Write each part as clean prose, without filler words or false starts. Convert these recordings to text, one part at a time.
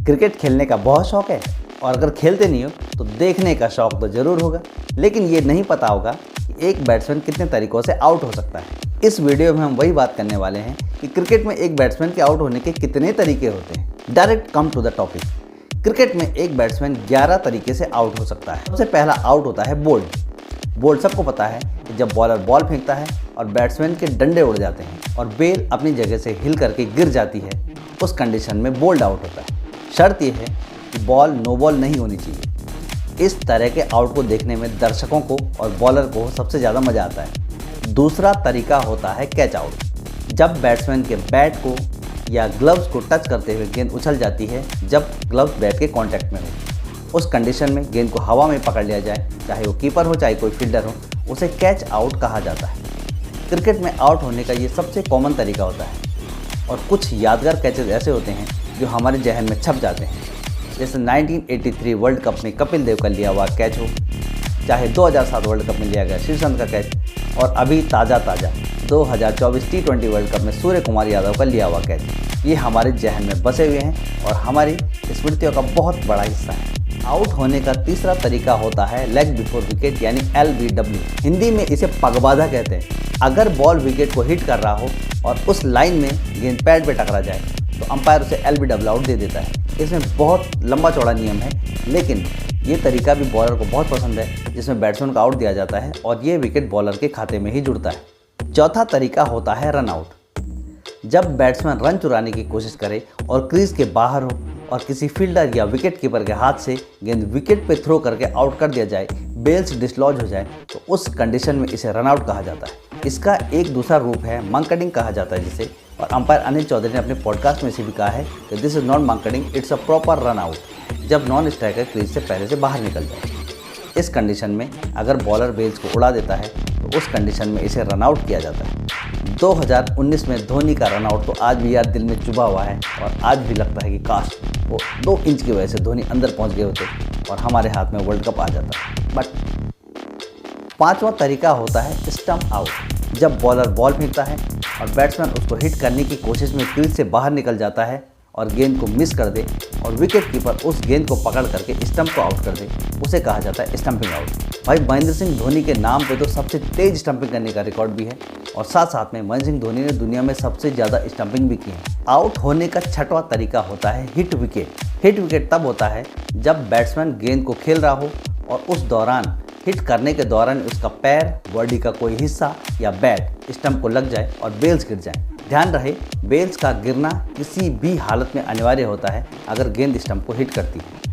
Cricket खेलने का बहुत शौक है और अगर खेलते नहीं हो तो देखने का शौक तो ज़रूर होगा, लेकिन ये नहीं पता होगा कि एक बैट्समैन कितने तरीक़ों से आउट हो सकता है। इस वीडियो में हम वही बात करने वाले हैं कि क्रिकेट में एक बैट्समैन के आउट होने के कितने तरीके होते हैं। Direct come to the topic. Cricket में एक बैट्समैन 11 तरीके से आउट हो सकता है। सबसे पहला आउट होता है बोल्ड। बोल्ड सबको पता है कि जब बॉलर बॉल फेंकता है और बैट्समैन के डंडे उड़ जाते हैं और बेल अपनी जगह से हिल करके गिर जाती है, उस कंडीशन में बोल्ड आउट होता है। शर्त यह है कि बॉल नो बॉल नहीं होनी चाहिए। इस तरह के आउट को देखने में दर्शकों को और बॉलर को सबसे ज़्यादा मज़ा आता है। दूसरा तरीका होता है कैच आउट। जब बैट्समैन के बैट को या ग्लव्स को टच करते हुए गेंद उछल जाती है, जब ग्लव्स बैट के कांटेक्ट में हो, उस कंडीशन में गेंद को हवा में पकड़ लिया जाए, चाहे वो कीपर हो चाहे कोई फील्डर हो, उसे कैच आउट कहा जाता है। क्रिकेट में आउट होने का ये सबसे कॉमन तरीका होता है और कुछ यादगार कैचेस ऐसे होते हैं जो हमारे जहन में छप जाते हैं। जैसे 1983 वर्ल्ड कप में कपिल देव का लिया हुआ कैच हो, चाहे 2007 वर्ल्ड कप में लिया गया श्रीसंत का कैच, और अभी ताज़ा 2024 T20 वर्ल्ड कप में सूर्य कुमार यादव का लिया हुआ कैच। ये हमारे जहन में बसे हुए हैं और हमारी स्मृतियों का बहुत बड़ा हिस्सा है। आउट होने का तीसरा तरीका होता है लेग बिफोर विकेट यानी LBW। हिंदी में इसे पगबाधा कहते हैं। अगर बॉल विकेट को हिट कर रहा हो और उस लाइन में गेंद पैड पे टकरा जाए तो अंपायर उसे LBW आउट दे देता है। इसमें बहुत लंबा चौड़ा नियम है, लेकिन ये तरीका भी बॉलर को बहुत पसंद है, जिसमें बैट्समैन को आउट दिया जाता है और ये विकेट बॉलर के खाते में ही जुड़ता है। चौथा तरीका होता है रन आउट। जब बैट्समैन रन चुराने की कोशिश करे और क्रीज के बाहर हो और किसी फील्डर या विकेट कीपर के हाथ से गेंद विकेट पे थ्रो करके आउट कर दिया जाए, बेल्स डिसलॉज हो जाए, तो उस कंडीशन में इसे रन आउट कहा जाता है। इसका एक दूसरा रूप है मंकडिंग कहा जाता है जिसे, और अंपायर अनिल चौधरी ने अपने पॉडकास्ट में से भी कहा है कि this is not mankading, it's a proper run out, जब नॉन स्ट्राइकर क्रीज से पहले से बाहर निकल जाए। इस कंडीशन में अगर बॉलर बेल्स को उड़ा देता है तो उस कंडीशन में इसे रन आउट किया जाता है। 2019 में धोनी का रन आउट तो आज भी यार दिल में चुभा हुआ है और आज भी लगता है कि काश वो 2 इंच की वजह से धोनी अंदर पहुंच गए होते और हमारे हाथ में वर्ल्ड कप आ जाता। बट पांचवा तरीका होता है स्टंप आउट। जब बॉलर बॉल फेंकता है और बैट्समैन उसको हिट करने की कोशिश में क्रीज से बाहर निकल जाता है और गेंद को मिस कर दे और विकेट कीपर उस गेंद को पकड़ करके स्टंप को आउट कर दे, उसे कहा जाता है स्टंपिंग आउट। भाई महेंद्र सिंह धोनी के नाम पे तो सबसे तेज स्टंपिंग करने का रिकॉर्ड भी है और साथ साथ में महेंद्र सिंह धोनी ने दुनिया में सबसे ज़्यादा स्टंपिंग भी की है। आउट होने का छठवां तरीका होता है हिट विकेट। हिट विकेट तब होता है जब बैट्समैन गेंद को खेल रहा हो और उस दौरान हिट करने के दौरान उसका पैर, बॉडी का कोई हिस्सा या बैट स्टंप को लग जाए और बेल्स गिर जाए। ध्यान रहे, बेल्स का गिरना किसी भी हालत में अनिवार्य होता है अगर गेंद स्टंप को हिट करती है।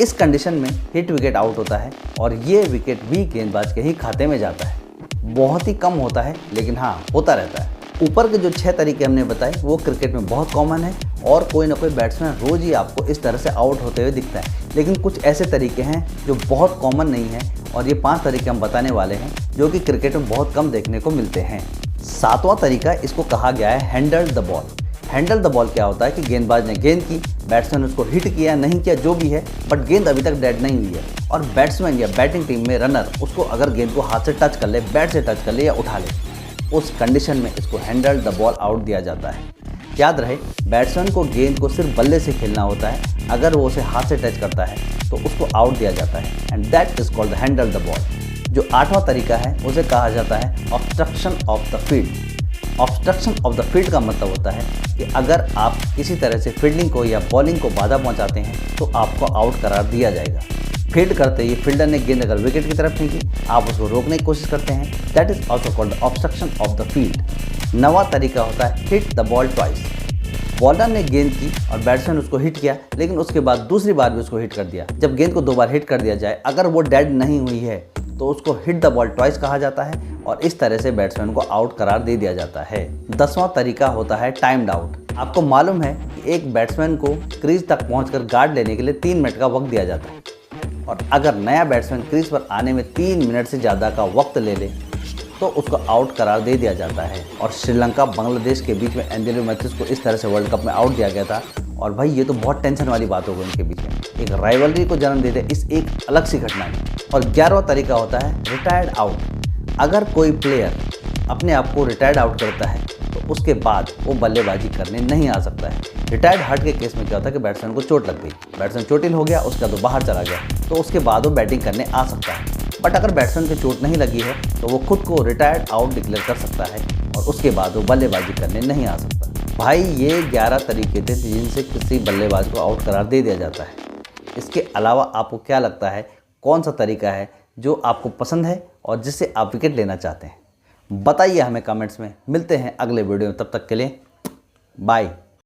इस कंडीशन में हिट विकेट आउट होता है और ये विकेट भी गेंदबाज के ही खाते में जाता है। बहुत ही कम होता है, लेकिन हाँ होता रहता है। ऊपर के जो 6 तरीके हमने बताए वो क्रिकेट में बहुत कॉमन है और कोई ना कोई बैट्समैन रोज़ ही आपको इस तरह से आउट होते हुए दिखता है। लेकिन कुछ ऐसे तरीके हैं जो बहुत कॉमन नहीं हैं और ये 5 तरीके हम बताने वाले हैं जो कि क्रिकेट में बहुत कम देखने को मिलते हैं। 7वां तरीका, इसको कहा गया है handle the ball. Handle the ball क्या होता है कि गेंदबाज ने गेंद की, बैट्समैन उसको हिट किया नहीं किया जो भी है, बट गेंद अभी तक डेड नहीं हुई है और बैट्समैन या बैटिंग टीम में रनर उसको अगर गेंद को हाथ से टच कर ले, बैट से टच कर ले या उठा ले, उस कंडीशन में इसको हैंडल द बॉल आउट दिया जाता है। याद रहे, बैट्समैन को गेंद को सिर्फ बल्ले से खेलना होता है, अगर वो उसे हाथ से टच करता है तो उसको आउट दिया जाता है and that is called handle the ball. जो 8वां तरीका है उसे कहा जाता है obstruction of the field. Obstruction of the field का मतलब होता है कि अगर आप किसी तरह से फील्डिंग को या बॉलिंग को बाधा पहुंचाते हैं तो आपको आउट करार दिया जाएगा। फील्ड करते ही फील्डर ने गेंद अगर विकेट की तरफ फेंकी, आप उसको रोकने की कोशिश करते हैं, that is also called obstruction of the field. 9वां तरीका होता है hit the ball twice. Bowler ने गेंद की और बैट्समैन उसको हिट किया, लेकिन उसके बाद दूसरी बार भी उसको हिट कर दिया। जब गेंद को 2 बार हिट कर दिया जाए, अगर वो डेड नहीं हुई है तो उसको हिट द बॉल ट्वाइस कहा जाता है और इस तरह से बैट्समैन को आउट करार दे दिया जाता है। 10वां तरीका होता है टाइम्ड आउट। आपको मालूम है कि एक बैट्समैन को क्रीज तक पहुंचकर गार्ड लेने के लिए 3 मिनट का वक्त दिया जाता है और अगर नया बैट्समैन क्रीज पर आने में 3 मिनट से ज़्यादा का वक्त ले ले तो उसको आउट करार दे दिया जाता है। और श्रीलंका बांग्लादेश के बीच में एंजेलो मैथ्यूज को इस तरह से वर्ल्ड कप में आउट दिया गया था और भाई ये तो बहुत टेंशन वाली बात हो गई उनके बीच में, एक राइवलरी को जन्म दे दे इस एक अलग सी घटना में। और 11वां तरीका होता है रिटायर्ड आउट। अगर कोई प्लेयर अपने आप को रिटायर्ड आउट करता है तो उसके बाद वो बल्लेबाजी करने नहीं आ सकता है। रिटायर्ड हार्ट के केस में क्या होता है कि बैट्समैन को चोट लग गई, बैट्समैन चोटिल हो गया, उसका तो बाहर चला गया, तो उसके बाद वो बैटिंग करने आ सकता है। बट अगर बैट्समैन को चोट नहीं लगी है तो वो खुद को रिटायर्ड आउट डिक्लेयर कर सकता है और उसके बाद वो बल्लेबाजी करने नहीं आ सकता। भाई ये 11 तरीके थे जिनसे किसी बल्लेबाज को आउट करार दे दिया जाता है। इसके अलावा आपको क्या लगता है कौन सा तरीका है जो आपको पसंद है और जिससे आप विकेट लेना चाहते हैं? बताइए हमें कमेंट्स में। मिलते हैं अगले वीडियो में, तब तक के लिए बाय।